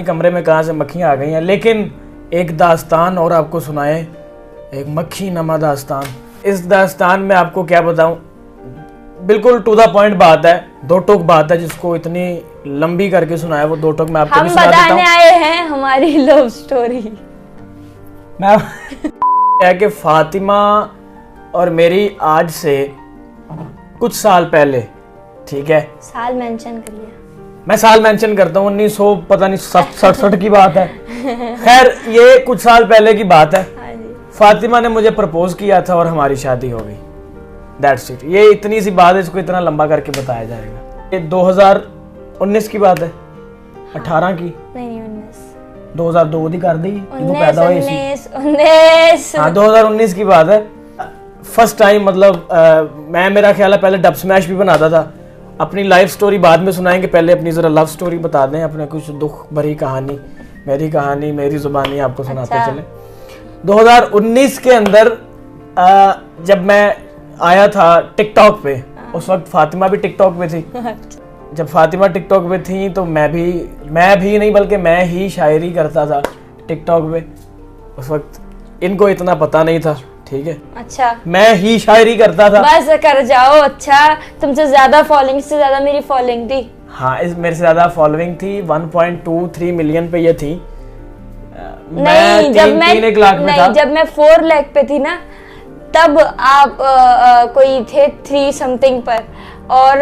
कमरे में कहाँ से मक्खियाँ आ गई हैं। लेकिन एक दास्तान और आपको सुनाए, एक मक्खी नमा दास्तान। इस दास्तान में आपको क्या बताऊं, बिल्कुल टू द पॉइंट बात है, दो टोक बात है, जिसको इतनी लंबी करके सुनाया वो दो टोक मैं आपको हम बताने आए हैं हमारी लव स्टोरी। मैं है कि फातिमा और मेरी आज से कुछ साल पहले, ठीक है, साल मेंशन करिए। मैं साल मेंशन करता हूँ, 1900 पता नहीं 67 की बात है। खैर ये कुछ साल पहले की बात है। हाँ जी। फातिमा ने मुझे प्रपोज किया था और हमारी शादी हो गई। That's it. ये इतनी सी बात है, इसको इतना लंबा करके बताया जाएगा। ये 2019 की बात है, 18 की नहीं 19 2002 की कर दी, 19 हाँ 2019 की बात है। फर्स्ट टाइम मतलब मैं, मेरा ख्याल है पहले डब स्मैश भी बनाता था। अपनी लाइफ स्टोरी बाद में सुनाएंगे, पहले अपनी जरा लव स्टोरी बता दें, अपने कुछ दुख भरी कहानी, मेरी जुबानी आपको सुनाते चले। 2019 के अंदर जब मैं आया था टिकटॉक पे, उस वक्त फातिमा भी टिकटॉक पे थी। जब फातिमा टिकटॉक पे थी तो मैं भी नहीं बल्कि मैं ही शायरी करता था टिकटॉक पे। उस वक्त इनको इतना पता नहीं था, ठीक है। अच्छा, मैं ही शायरी करता था। बस कर जाओ। अच्छा, तुमसे ज्यादा फॉलोइंग से ज्यादा मेरी फॉलोइंग थी। हाँ, इस मेरे से ज्यादा फॉलोइंग थी। 1.23 मिलियन पे ये थी। नहीं, जब मैं 4 लाख पे थी ना, तब आप कोई थे 3 समथिंग पर, और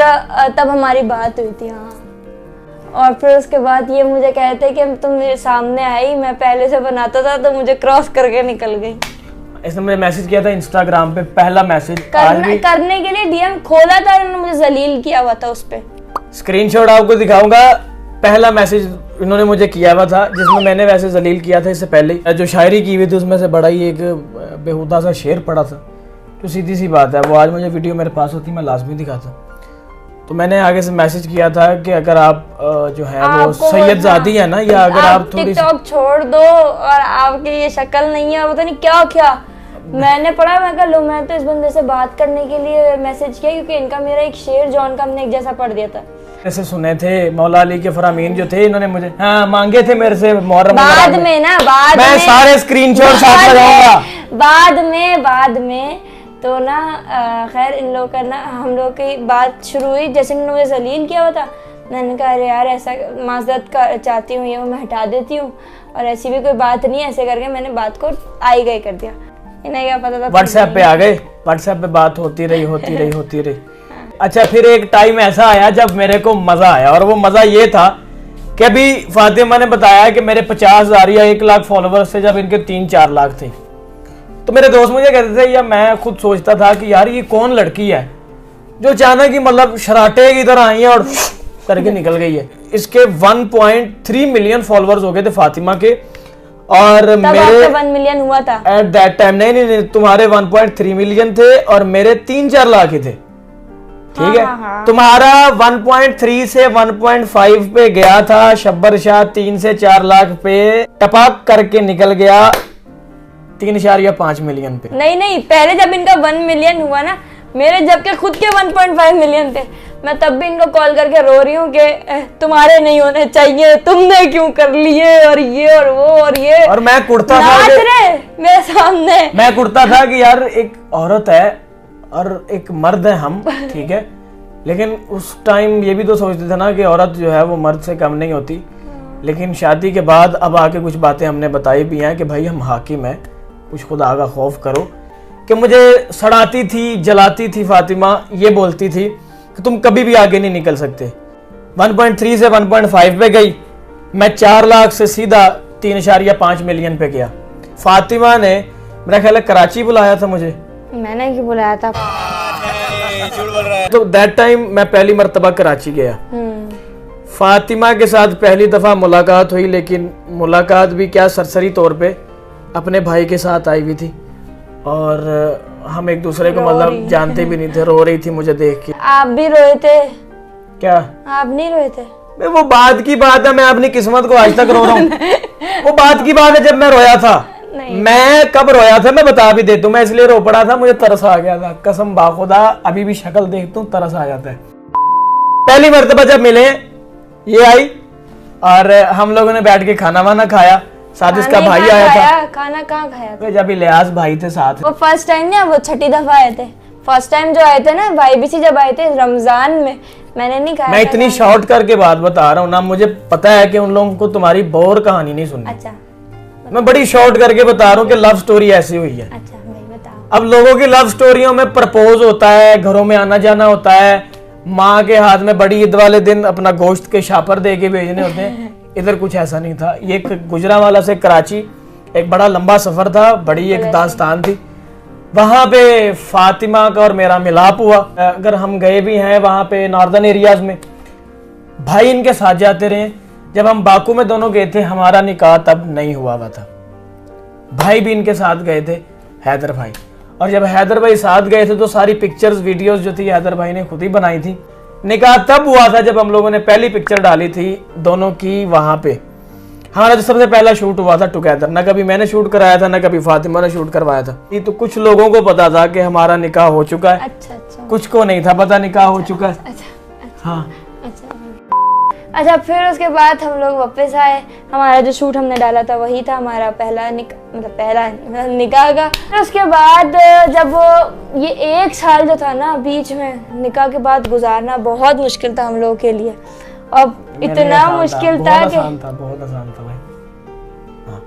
तब हमारी बात हुई थी। हाँ, और फिर उसके बाद ये मुझे कहते कि तुम मेरे सामने आई, मैं पहले से बनाता था तो मुझे क्रॉस करके निकल गई। इसने मुझे मैसेज किया था इंस्टाग्राम पे, पहला मैसेज करने के लिए डीएम खोला था, इन्होंने मुझे जलील किया हुआ था उस पे। स्क्रीनशॉट आपको दिखाऊंगा। पहला मैसेज इन्होंने मुझे किया हुआ था, जिसमें मैंने वैसे जलील किया था इससे पहले। जो शायरी की हुई थी उसमें से बड़ा ही एक बेहुदा सा शेर पड़ा था। तो सीधी सी बात है, वो आज मुझे वीडियो मेरे पास होती मैं लाजमी दिखाता। तो मैंने आगे से मैसेज किया था कि अगर आप जो है वो सैयदजादी है ना, या अगर आप थोड़ी टिकटॉक छोड़ दो और आपकी ये शक्ल नहीं है, पता नहीं क्या मैंने पढ़ा। मैं कहा लो, मैं तो इस बंदे से बात करने के लिए मैसेज किया क्योंकि इनका मेरा एक शेर जॉन का हमने एक जैसा पढ़ दिया था। ऐसे सुने थे मौला अली के फरामीन जो थे, इन्होंने मुझे मांगे थे मेरे से मुहर्रम बाद में ना, बाद मैं सारे स्क्रीनशॉट साथ लगाऊंगा बाद में तो ना खैर इन लोग का ना, हम लोग की बात शुरू हुई। जैसे इन्होंने मुझे जलील किया हुआ था, मैंने कहा अरे यार ऐसा माजरत का चाहती हूँ, ये मैं हटा देती हूँ, और ऐसी भी कोई बात नहीं। ऐसे करके मैंने बात को आई गई कर दिया। इन्हें क्या पता था, व्हाट्सएप पे आ गए। व्हाट्सएप पे बात होती रही। अच्छा, फिर एक टाइम ऐसा आया जब मेरे को मजा आया, और वो मजा ये था कि अभी फातिमा ने बताया कि मेरे 50,000 या 1 लाख फॉलोवर्स थे जब इनके 3-4 लाख थे। तो मेरे दोस्त मुझे कहते थे, या मैं खुद सोचता था कि यार ये कौन लड़की है जो अचानक ही मतलब शराटे की तरह आई है और करके निकल गई है। इसके 1.3 मिलियन फॉलोवर्स हो गए थे फातिमा के, और मेरे 1 मिलियन हुआ था एट दैट टाइम। नहीं, तुम्हारे 1.3 मिलियन थे और मेरे 3-4 लाख ही थे, ठीक है। तुम्हारा 1.3 से 1.5 पे गया था, शब्बर शाह 3 से 4 लाख पे टपाक करके निकल गया 3.5 मिलियन पे। नहीं, पहले जब इनका 1 मिलियन हुआ ना, मेरे जबकि खुद के 1.5 मिलियन थे, मैं तब भी इनको कॉल करके रो रही हूँ कि तुम्हारे नहीं होने चाहिए, तुमने क्यों कर लिए, और ये और वो और ये। और मैं कुड़ता था मेरे सामने, मैं कुड़ता था कि यार एक औरत है और एक मर्द है हम, ठीक है। लेकिन उस टाइम ये भी तो सोचते थे ना कि औरत जो है वो मर्द से कम नहीं होती। लेकिन शादी के बाद अब आके कुछ बातें हमने बताई भी हैं कि भाई हम हाकिम हैं, कुछ खुदा का खौफ करो। कि मुझे सड़ाती थी, जलाती थी फातिमा, ये बोलती थी कि तुम कभी भी आगे नहीं निकल सकते। 1.3 से 1.5 पे गई, मैं 4 लाख से सीधा 3.5 मिलियन पे गया। फातिमा ने मेरा ख्याल है कराची बुलाया था मुझे। मैंने क्यों बुलाया था? तो दैट टाइम मैं पहली मर्तबा कराची गया। फातिमा के साथ पहली दफा मुलाकात हुई, लेकिन मुलाकात भी क्या सरसरी तौर पे अपने भाई के साथ आई हुई थी, और हम एक दूसरे को मतलब जानते भी नहीं थे। रो रही थी मुझे देख के। आप भी रोए थे क्या? आप नहीं रोए थे? वो बात की बात है, मैं अपनी किस्मत को आज तक रो रहा हूँ। वो बात की बात है जब मैं रोया था। मैं कब रोया था मैं बता भी देता हूँ। मैं इसलिए रो पड़ा था, मुझे तरस आ गया था, कसम बाखुदा अभी भी शक्ल देखता हूँ तरस आ जाता है। पहली मर्तबा जब मिले ये आई और हम लोगों ने बैठ के खाना वाना खाया, साथ इसका भाई आया था। खाना कहाँ खाया था? जब इलियास भाई थे साथ। वो फर्स्ट टाइम ना, वो छठी दफा आए थे। फर्स्ट टाइम जो आए थे ना भाई भी जब आए थे रमजान में, मैंने नहीं खाया। मैं इतनी शॉर्ट करके बात बता रहा हूँ ना, मुझे पता है कि उन लोगों को तुम्हारी बोर कहानी नहीं सुननी। अच्छा, मैं बड़ी शॉर्ट करके बता रहा हूँ कि लव स्टोरी ऐसी हुई है। अच्छा भाई बताओ। अब लोगों की लव स्टोरियों में प्रपोज होता है, घरों में आना जाना होता है, माँ के हाथ में बड़ी ईद वाले दिन अपना गोश्त के शापर दे के भेजने होते हैं। इधर कुछ ऐसा नहीं था। ये गुजरांवाला से कराची एक बड़ा लंबा सफर था, बड़ी एक दास्तान थी। वहां पे फातिमा का और मेरा मिलाप हुआ। अगर हम गए भी हैं वहां पे नॉर्दर्न एरियाज में, भाई इनके साथ जाते रहे। जब हम बाकू में दोनों गए थे, हमारा निकाह तब नहीं हुआ था। भाई भी इनके साथ गए थे, हैदर भाई। और जब हैदर भाई साथ गए थे तो सारी पिक्चर्स वीडियोस जो थी हैदर भाई ने खुद ही बनाई थी। निकाह तब हुआ था जब हम लोगों ने पहली पिक्चर डाली थी दोनों की वहां पे। हमारा जो सबसे पहला शूट हुआ था टुगेदर, ना कभी मैंने शूट कराया था ना कभी फातिमा ने शूट करवाया था। ये तो कुछ लोगों को पता था कि हमारा निकाह हो चुका है। अच्छा। कुछ को नहीं था पता निकाह हो चुका है। अच्छा। हाँ। अच्छा, फिर उसके बाद हम लोग वापस आए। हमारा जो शूट हमने डाला था वही था हमारा पहला निकाह का। फिर उसके बाद जब ये 1 साल जो था ना बीच में निकाह के बाद गुजारना बहुत मुश्किल था हम लोगों के लिए। अब इतना मुश्किल था कि बहुत आसान था भाई। हाँ।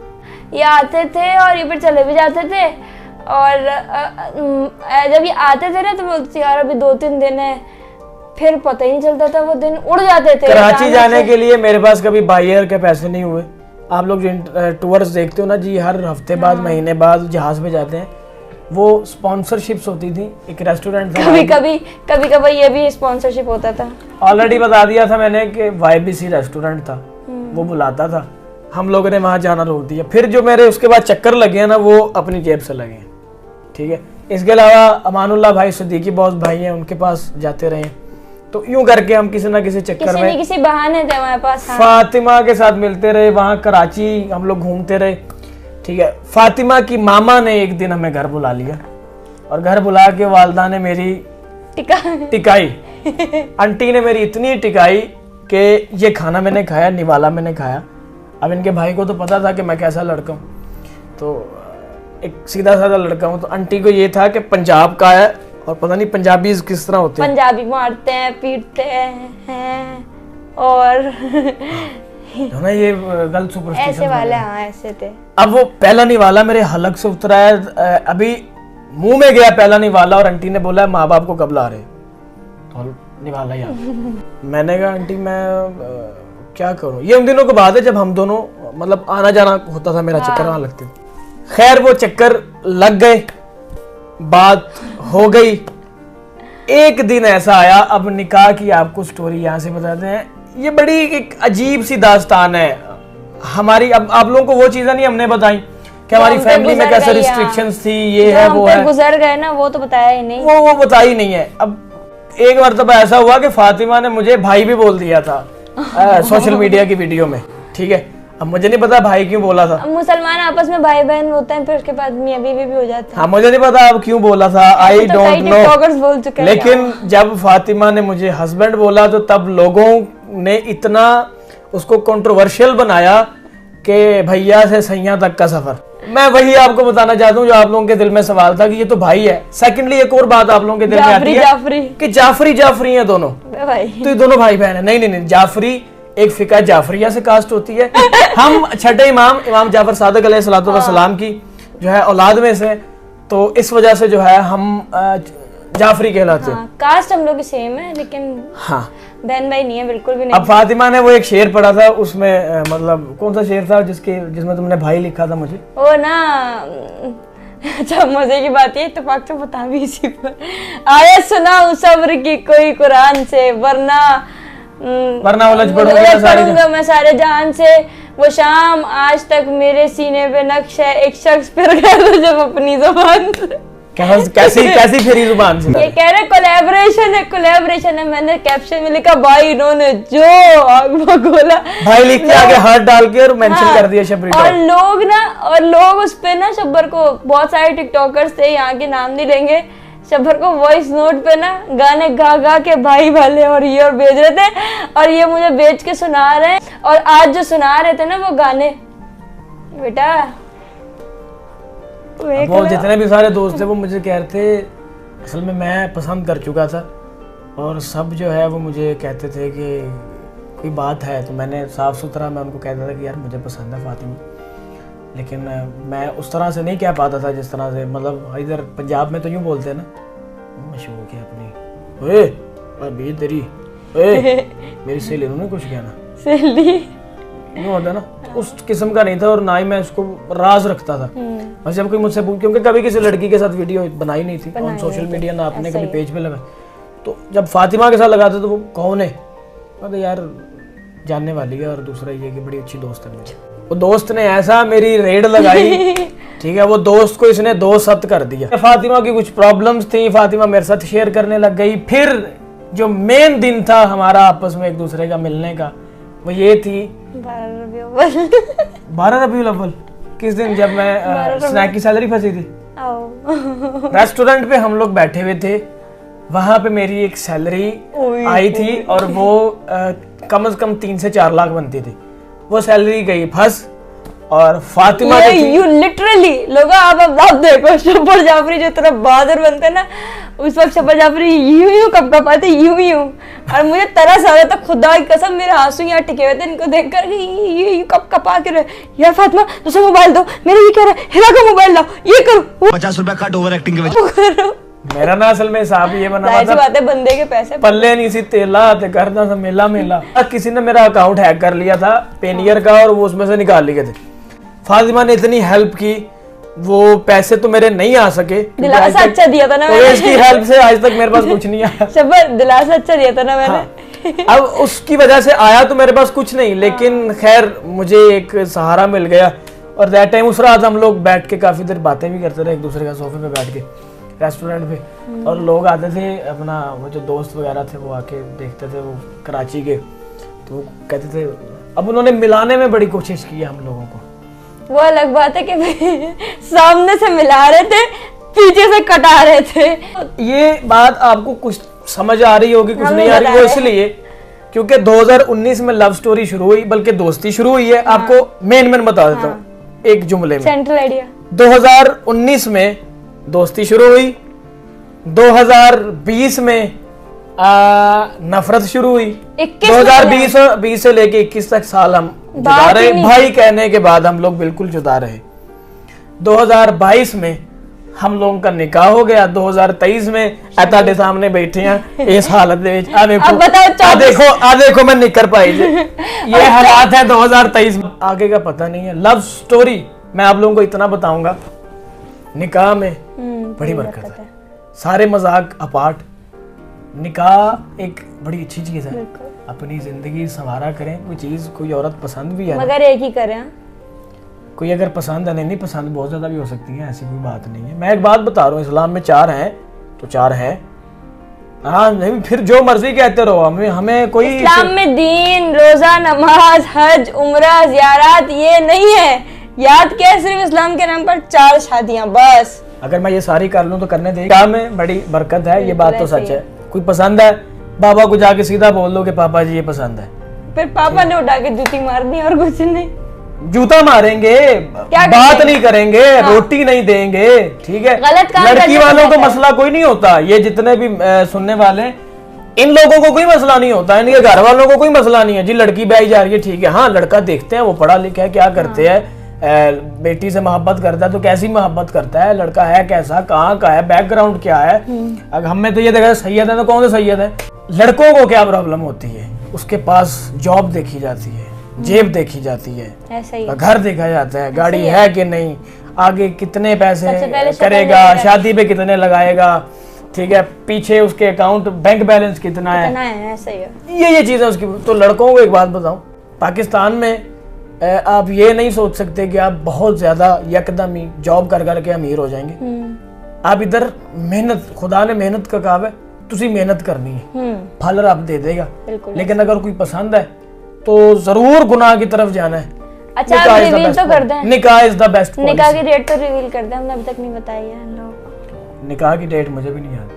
ये आते थे और ये फिर चले भी जाते थे। और जब ये आते थे ना तो बोलते यार अभी 2-3 दिन है, फिर पता ही नहीं चलता था, वो दिन उड़ जाते थे। कराची जाने के लिए मेरे पास कभी बाई एयर के पैसे नहीं हुए। आप लोग जो टूर्स देखते हो ना जी, हर हफ्ते बाद महीने बाद जहाज पे जाते हैं, वो स्पॉन्सरशिप्स होती थी। एक रेस्टोरेंट था, कभी ये भी स्पॉन्सरशिप होता था। ऑलरेडी बता दिया था मैंने कि YBC रेस्टोरेंट था, वो बुलाता था। हम लोगों ने वहां जाना रोक दिया। फिर जो मेरे उसके बाद चक्कर लगे हैं ना, वो अपनी जेब से लगे हैं। ठीक है। इसके अलावा अमानुल्लाह भाई सिद्दीकी बॉस भाई हैं, उनके पास जाते रहे। तो यूं करके हम किसी ना किसी चक्कर में किसी बहाने थे हमारे पास। हाँ। फातिमा के साथ मिलते रहे, वहां कराची हम लोग घूमते रहे। ठीक है। फातिमा की मामा ने एक दिन हमें घर बुला लिया और घर बुला के वालदा ने मेरी टिकाई आंटी ने मेरी इतनी टिकाई कि ये खाना मैंने खाया, निवाला मैंने खाया। अब इनके भाई को तो पता था कि मैं कैसा लड़का हूँ, तो एक सीधा साधा लड़का हूँ। तो आंटी को ये था कि पंजाब का है और पता नहीं पंजाबी किस तरह होते हैं, पंजाबी मारते हैं पीटते हैं और ना ये गलत सुपरस्टिशन ऐसे वाले। हाँ ऐसे थे। अब वो पहला निवाला मेरे हलक से उतरा है, अभी मुंह में गया पहला निवाला और आंटी ने बोला माँ बाप को कब ला रहे, तो निवाला यार। मैंने कहा आंटी मैं क्या करूं। ये उन दिनों की बात है जब हम दोनों मतलब आना जाना होता था, मेरा चक्कर वहां लगते। खैर वो चक्कर लग गए, बात हो गई। एक दिन ऐसा आया, अब निकाह की आपको स्टोरी यहाँ से बताते हैं। ये बड़ी एक अजीब सी दास्तान है हमारी। अब आप लोगों को वो चीजें नहीं हमने बताई कि हमारी फैमिली में कैसे रिस्ट्रिक्शंस थी, ये है वो है। गुजर गए ना, वो तो बताया ही नहीं। वो बताई नहीं है। अब एक मरतबा ऐसा हुआ कि फातिमा ने मुझे भाई भी बोल दिया था सोशल मीडिया की वीडियो में। ठीक है। अब मुझे नहीं पता भाई क्यों बोला था। मुसलमान आपस में भाई बहन होते हैं, फिर उसके बाद मियां बीवी भी हो जाते हैं। हाँ मुझे नहीं पता अब क्यों बोला था, आई डोंट नो। लेकिन जब फातिमा ने मुझे हस्बैंड बोला तो तब लोगों ने इतना उसको कंट्रोवर्शियल बनाया कि भैया से सैया तक का सफर। मैं वही आपको बताना चाहता हूँ जो आप लोगों के दिल में सवाल था कि ये तो भाई है। सेकंडली एक और बात आप लोगों के दिल में आती है कि जाफरी हैं दोनों, तो ये दोनों भाई बहन है। नहीं, जाफरी एक फिका जाफरिया से कास्ट होती है। हम छठे इमाम जाफर सादिक अलैहिस्सलातु वस्सलाम की जो है औलाद में से, तो इस वजह से जो है हम जाफरी कहलाते हैं। कास्ट हम लोग की सेम है लेकिन हाँ बहन भाई नहीं है, बिल्कुल भी नहीं। अब फातिमा ने वो एक शेर पढ़ा था, उसमें मतलब कौन सा शेर था जिसमें तुमने भाई लिखा था मुझे? वो ना अच्छा मजे की बात है, इत्तेफाक से बता भी इसी पर आयत सुनाऊं सब्र की कोई कुरान से, वरना उलझ पड़ूंगा मैं सारे जान से। वो शाम आज तक मेरे सीने पे नक्श है, एक शख्स फिर गया था जब अपनी जुबान से। कैसी फिरी जुबान से? ये कह रहे कोलैबोरेशन है। मैंने कैप्शन में लिखा भाई इन्होंने जो बोला, भाई लिख के आगे हाथ डाल के और मेंशन कर दिया शबरी। और लोग उस पे ना शब्बर को बहुत सारे टिकटॉकर्स थे, यहाँ के नाम नहीं लेंगे, शब्बर को वॉइस नोट पे ना गाने गा गा के भाई वाले और ये और भेज रहे थे, और ये मुझे भेज के सुना रहे हैं। और आज जो सुना रहे थे ना वो गाने, बेटा वो जितने भी सारे दोस्त थे वो मुझे कह रहे थे, असल में मैं पसंद कर चुका था और सब जो है वो मुझे कहते थे कि कोई बात है, तो मैंने साफ सुथरा मैं उनको कहता था कि यार मुझे पसंद है फातिमा, लेकिन मैं उस तरह से नहीं कह पाता था जिस तरह से, मतलब इधर पंजाब में तो यूँ बोलते हैं ना, मशहूर क्या अपनी, ओए अभी तेरी ओए मेरी सहेली ने कुछ कहना, सहेली यूँ होता है ना, तो उस किस्म का नहीं था और ना ही मैं उसको राज रखता था। बस जब कोई मुझसे पूछ, क्योंकि कभी किसी लड़की के साथ वीडियो बनाई नहीं थी ऑन सोशल मीडिया, ना अपने कभी पेज पे लगा, तो जब फातिमा के साथ लगाते तो वो कौन है, मतलब यार जानने वाली है, और दूसरा ये कि बड़ी अच्छी दोस्त है मुझे। वो दोस्त ने ऐसा मेरी रेड लगाई ठीक है, वो दोस्त को इसने 2 सत कर दिया। फातिमा की कुछ प्रॉब्लम्स थी, फातिमा मेरे साथ शेयर करने लग गई। फिर जो मेन दिन था हमारा आपस में एक दूसरे का मिलने का, वो ये थी 12 रबीउल अव्वल। किस दिन, जब मैं स्नैक की सैलरी फंसी थी, रेस्टोरेंट पे हम लोग बैठे हुए थे, वहां पे मेरी एक सैलरी आई थी और वो कम से कम 3 से 4 लाख बनती थी। वो सैलरी गई फंस, और फातिमा यू लिटरली लोग आप देखो शब्बर जाफरी जो तरह बहादुर बनते हैं ना, उस वक्त शब्बर जाफरी यूं कप कपाते यूं, और मुझे तरस आ रहा था, खुदा की कसम मेरे आंसू यहाँ टिके हुए थे इनको देखकर, ये कप कपा के रहे, यार फातिमा दूसरा मोबाइल दो, मेरे ये कह रहा है हिरा का मोबाइल लाओ, ये करो, 50 रुपए कट ओवर एक्टिंग के वजह। मेरा ना असल में हिसाब ये बना था, बात है बंदे के पैसे पल्ले नहीं सी तेला ते करना था मेला मेला। किसी ने मेरा अकाउंट हैक कर लिया था पेनियर का, और वो उसमें से निकाल लिए थे। फातिमा ने इतनी हेल्प की, वो पैसे तो मेरे नहीं आ सके, दिलासा अच्छा दिया था ना मैंने, इसकी हेल्प से आज तक मेरे पास कुछ नहीं आया। शब्बर दिलासा अच्छा दिया था ना मैंने। हाँ। अब उसकी वजह से आया तो मेरे पास कुछ नहीं, लेकिन खैर मुझे एक सहारा मिल गया। और दैट टाइम उस रात हम लोग बैठ के काफी देर बातें भी करते रहे एक दूसरे का, सोफे पे बैठ के रेस्टोरेंट पे, और लोग आते थे अपना, वो जो दोस्त वगैरह थे वो आके देखते थे, वो कराची के, तो वो कहते थे, अब उन्होंने मिलाने में बड़ी कोशिश की हम लोगों को। वो अलग बात है कि सामने से मिला रहे थे, पीछे से कटा रहे थे। ये बात आपको कुछ समझ आ रही होगी, कुछ नहीं आ रही, वो इसलिए क्योंकि 2019 में लव स्टोरी शुरू हुई, बल्कि दोस्ती शुरू हुई है। आपको मेन बता देता हूँ एक जुमले में, सेंट्रल आइडिया। 2019 में दोस्ती शुरू हुई, 2020 में नफरत शुरू हुई, 2020 से लेके 21 तक साल हम जुदा रहे, भाई कहने के बाद हम लोग बिल्कुल जुदा रहे। 2022 में हम लोगों का निकाह हो गया, 2023 में ਤੁਹਾਡੇ सामने बैठे हैं इस हालत में, देखो मैं निकर पाई ये हालात है 2023 में। आगे का पता नहीं है। लव स्टोरी मैं आप लोगों को इतना बताऊंगा, निकाह में बड़ी बरकत है, सारे मजाक अपार्ट, निकाह एक बड़ी अच्छी चीज है। अपनी जिंदगी संवारा करें, कोई चीज कोई औरत पसंद भी है, मगर एक ही करें, कोई अगर पसंद है, नहीं पसंद बहुत ज्यादा भी हो सकती है, ऐसी कोई बात नहीं है। मैं एक बात बता रहा हूँ, इस्लाम में 4 हैं तो 4 हैं, हाँ नहीं फिर जो मर्जी कहते रहो, हमें कोई इस्लाम में दीन, रोजा, नमाज, हज, उम्रा, ज़ियारत ये नहीं है। याद क्या है, सिर्फ इस्लाम के नाम पर 4 शादियां बस। अगर मैं ये सारी कर लूं तो करने देगी, क्या में बड़ी बरकत है, ये बात तो सच है। कोई पसंद है, बाबा को जाके सीधा बोल दो कि पापा जी ये पसंद है, फिर पापा ने उठा के जूती मारनी और कुछ नहीं, जूता मारेंगे, बात नहीं करेंगे, हाँ। रोटी नहीं देंगे, ठीक है। लड़की वालों को मसला कोई नहीं होता, ये जितने भी सुनने वाले इन लोगों को कोई मसला नहीं होता, इनके घर वालों को कोई मसला नहीं है जी, लड़की ब्याई जा रही है, ठीक है। हाँ लड़का देखते हैं वो पढ़ा लिखा है, क्या करते हैं, बेटी से मोहब्बत करता है तो कैसी मोहब्बत करता है, लड़का है कैसा, कहाँ का है, बैकग्राउंड क्या है। अगर हमने तो ये देखा सैयद है तो कौन सा सैयद है। लड़कों को क्या प्रॉब्लम होती है, उसके पास जॉब देखी जाती है, जेब देखी जाती है, घर देखा जाता है, गाड़ी है कि नहीं, आगे कितने पैसे करेगा, शादी पे कितने लगाएगा, ठीक है, पीछे उसके अकाउंट बैंक बैलेंस कितना है, ऐसा ही है। ये चीजें उसकी। तो लड़कों को एक बात बताऊं, पाकिस्तान में आप ये नहीं सोच सकते कि आप बहुत ज्यादा यकदम ही जॉब कर करके अमीर हो जाएंगे। आप इधर मेहनत, खुदा ने मेहनत का कहा है, तुसी मेहनत करनी है, फल रब दे देगा। लेकिन अगर कोई पसंद है तो जरूर गुनाह की तरफ जाना है। अच्छा आप रिवील तो कर दें, निकाह इज द बेस्ट। निकाह की डेट तो रिवील कर दें, हमने अभी तक नहीं बताई है। निकाह की डेट मुझे भी नहीं याद।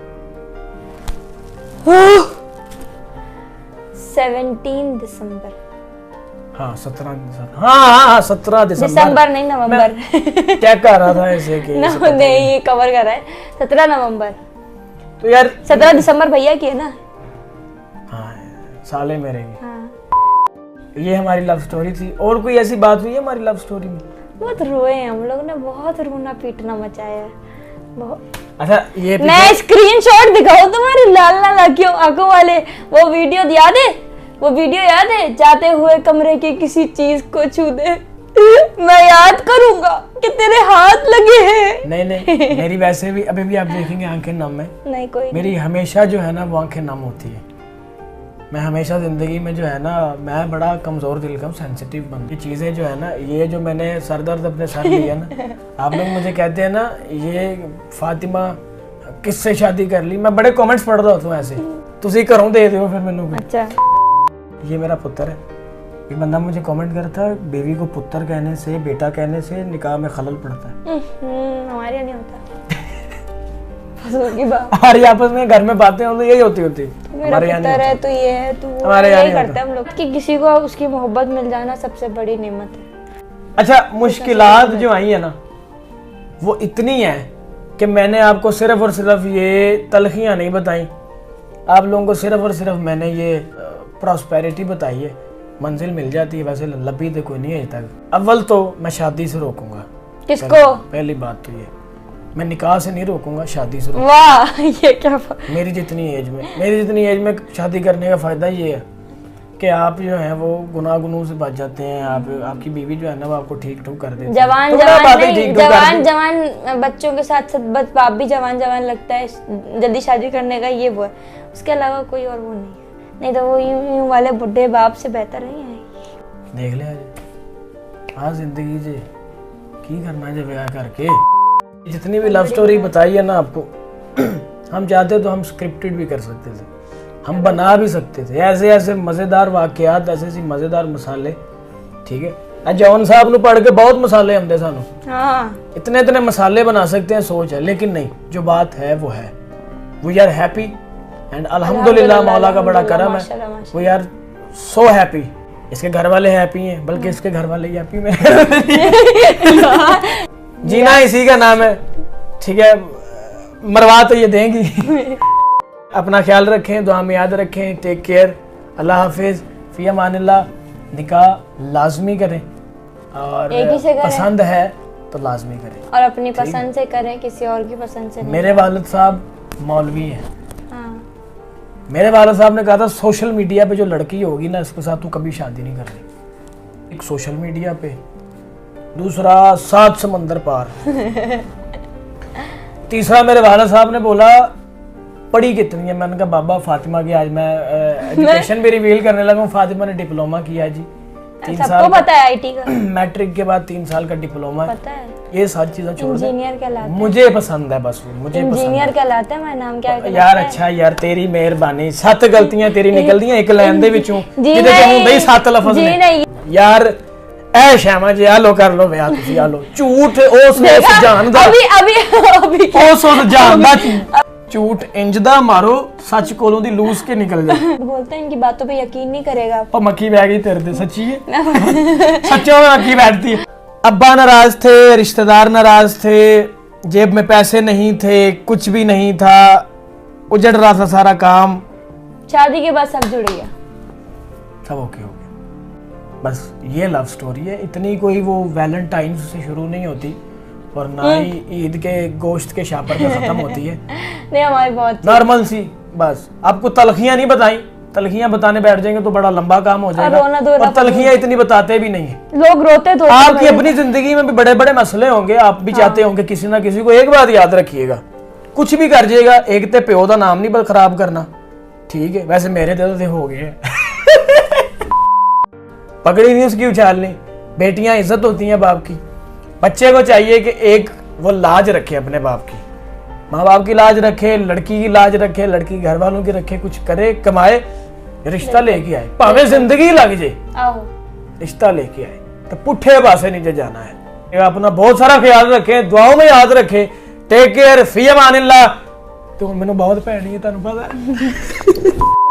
17 दिसंबर। हाँ 17 दिसंबर। हाँ 17 दिसंबर नहीं नवंबर। क्या कर रहा था ऐसे कि नहीं कवर कर रहा है 17 नवंबर। तो यार 17 दिसंबर भैया की है ना। हाँ साले मेरे की। हाँ। ये हमारी लव स्टोरी थी। और कोई ऐसी बात हुई है हमारी लव स्टोरी में? बहुत रोए हम लोग ने, बहुत रोना पीटना मचाया बहुत। अच्छा ये मैं स्क्रीनशॉट दिखाऊं तुम्हारी लाल लाल आंखों वाले वो वीडियो याद है? वो वीडियो याद है? जाते हुए कमरे की किसी चीज को छू दे। मैं याद करूंगा कि तेरे हाथ लगे हैं। नहीं मेरी वैसे भी अभी भी आप देखेंगे आंखें नम है। नहीं कोई मेरी हमेशा जो है ना वो आंखें नम होती है। मैं हमेशा जिंदगी में जो है ना मैं बड़ा कमजोर दिल का हूँ, सेंसिटिव बन। ये चीजें जो है ना, ये जो मैंने सर दर्द अपने सर लिया ना, आप लोग मुझे कहते हैं ना ये फातिमा किससे शादी कर ली, मैं बड़े कमेंट्स पढ़ रहा हूँ ऐसे, तुसी घरों दे दो फिर मैनू। अच्छा ये मेरा पुत्र है। ये बंदा मुझे कमेंट करता है बीवी को पुत्र कहने से, बेटा कहने से निकाह में खलल पड़ता है। हमारे यहाँ नहीं होता। की बात हमारे आपस में घर में बातें हो तो यही होती मेरा पुत्र है तो ये है तो वो, हमारे यही करते हैं हम लोग कि किसी को उसकी मोहब्बत मिल जाना सबसे बड़ी नेमत है। अच्छा मुश्किलात जो आई है ना वो इतनी है कि मैंने आपको सिर्फ और सिर्फ ये तलखियां नहीं बताई, आप लोगों को सिर्फ और सिर्फ मैंने ये प्रॉस्पेरिटी बताई है। मंजिल मिल जाती है, वैसे लपी तो कोई नहीं है तक। अव्वल तो मैं शादी से रोकूंगा। किसको? पहली बात तो ये मैं निकाह से नहीं रोकूंगा, शादी से रोकूंगा। वाह ये क्या मेरी जितनी एज में शादी करने का फायदा ये है कि आप जो है वो गुनाह गुनूह से बच जाते हैं। आपकी बीवी जो है ना वो आपको ठीक ठूक कर देती है। जवान बच्चों के साथ साथ बाप भी जवान लगता है, जल्दी शादी करने का ये वो है। उसके अलावा कोई और वो नहीं तो वो यूं वाले बुढ़े बाप से बेहतर नहीं है। देख ले आज हाँ जिंदगी जे की करना है ब्याह करके। जितनी भी लव स्टोरी बताई है ना आपको, हम चाहते तो हम स्क्रिप्टेड भी कर सकते थे, हम बना भी सकते थे ऐसे ऐसे मजेदार वाकयात, ऐसे ऐसे मजेदार मसाले। ठीक है जॉन साहब ने पढ़ के बहुत मसाले हमदे सानू, इतने मसाले बना सकते हैं, सोच है। लेकिन नहीं, जो बात है वो है। वी आर हैप्पी एंड अल्हम्दुलिल्लाह मौला का बड़ा करम है। We are so happy. इसके घर वाले हैप्पी हैं, बल्कि इसके घर वाले ही हैप्पी में। जीना इसी का नाम है। ठीक है मरवा तो ये देंगी। अपना ख्याल रखें, दुआ में याद रखें। टेक केयर, अल्लाह हाफिज, फी अमानिल्लाह। निकाह लाजमी करें और पसंद है तो लाजमी करें और अपनी पसंद से करें, किसी और की पसंद से नहीं। मेरे वालिद साहब मौलवी हैं। मेरे वालिद साहब ने कहा था सोशल मीडिया पे जो लड़की होगी ना इसके साथ तू कभी शादी नहीं करनी। एक सोशल मीडिया पे, दूसरा 7 समंदर पार। तीसरा मेरे वालिद साहब ने बोला पढ़ी कितनी है। मैंने कहा बाबा फातिमा की आज मैं एजुकेशन भी रिवील करने लगा हूँ। फातिमा ने डिप्लोमा किया जी, 3 साल पता है आईटी का। मैट्रिक के बाद 3 साल का डिप्लोमा पता है। ये सारी चीजें छोड़ दे, इंजीनियर कहलाता है। मुझे पसंद है बस वो, मुझे इंजीनियर कहलाता है। मैं नाम क्या यार अच्छा यार तेरी मेहरबानी। 7 गलतियां तेरी निकलदियां एक लाइन दे विचों जिदे च हुंदे 7 लफ्ज़ ने। यार ऐ श्यामा जी आलो कर लो ब्याह तुसी आलो। झूठ उस जान दा अभी उस जान दा झूठ इंज दा मारो सच कोलों दी लूस के निकल जाए। बोलते हैं इनकी बातों पे यकीन नहीं करेगा। और मक्खी बैठ गई तेरे दे, सच्ची है। सच्चों में मक्खी बैठती है। अब्बा नाराज थे, रिश्तेदार नाराज थे, जेब में पैसे नहीं थे, कुछ भी नहीं था, उजड़ रहा था सारा काम। शादी के बाद सब जुड़ गया, सब ओके हो गया। बस ये लव स्टोरी है। इतनी कोई वो वैलेंटाइन से शुरू नहीं होती और ना ही ईद के गोश्त के शापर में खत्म होती है। नहीं हमारी बहुत नॉर्मल सी। बस आपको तलखियां नहीं बताई, तलखियां बताने बैठ जाएंगे तो बड़ा लंबा काम हो जाएगा। और तलखियां इतनी बताते भी नहीं है, लोग रोते तो। आपकी अपनी जिंदगी में भी बड़े बड़े मसले होंगे, आप भी चाहते होंगे किसी ना किसी को। एक बात याद रखिएगा, कुछ भी कर जाएगा एक ते प्यो का नाम नहीं खराब करना। ठीक है वैसे मेरे दिल से हो गए। पकड़ी नहीं उसकी उछालनी। बेटियां इज्जत होती हैं बाप की। बच्चे को चाहिए कि एक वो लाज रखे अपने बाप की, माँ बाप की लाज रखे, लड़की की लाज रखे, लड़की घर वालों की रखे, कुछ करे कमाए, रिश्ता लेके आए, भावे जिंदगी लग जाए, रिश्ता लेके आए तो पुठे पासे नीचे जाना है। अपना बहुत सारा ख्याल रखें, दुआओं में याद रखें। ਟੇਕ ਕੇਅਰ, ਫੀ ਅਮਾਨਿल्लाह। ਤੇ ਹੁਣ ਮੈਨੂੰ ਬਹੁਤ ਭੈਣੀ ਹੈ, ਤੁਹਾਨੂੰ ਪਤਾ ਹੈ।